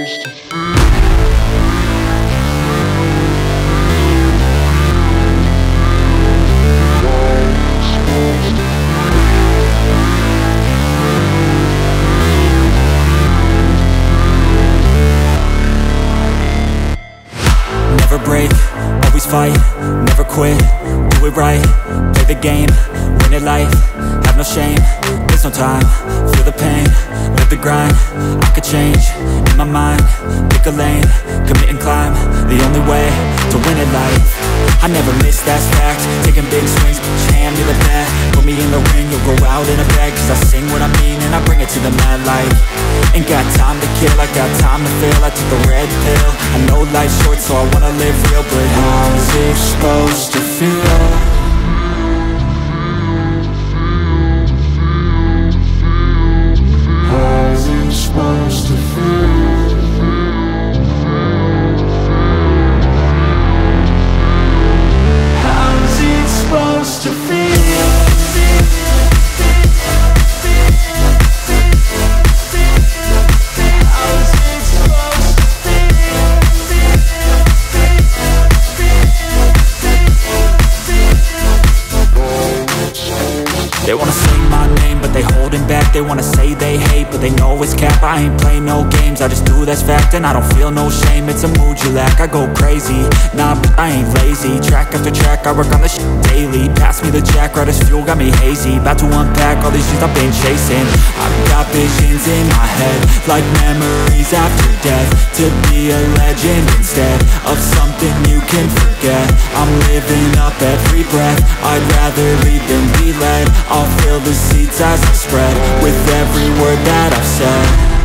Never break, always fight, never quit, do it right, play the game, win it life, have no shame, there's no time, feel the pain, live the grind, I could change, in my mind, pick a lane, commit and climb, the only way to win it life. I never miss, that's fact, taking big swings, hand me the bat, put me in the ring, you'll go out in a bag, cause I sing what I mean and I bring it to the mad light. Ain't got time to kill, I got time to feel, I took the red pill, I know life's short so I wanna live real, but how's it supposed to feel? How's it supposed to feel? How's it supposed to feel? They wanna say my name, but they holding back. They wanna say they hate, but they know it's cap. I ain't play no games, I just do that's fact. And I don't feel no shame, it's a mood you lack. I go crazy, nah, but I ain't lazy. Track after track, I work on this shit daily. Pass me the jack, right as fuel, got me hazy. About to unpack all these things I've been chasing. I've got visions in my head, like memories after death. To be a legend instead of something you can forget. I'm living up every breath, I'd rather lead than be led. I'll fill the seats as I spread with every word that I've said.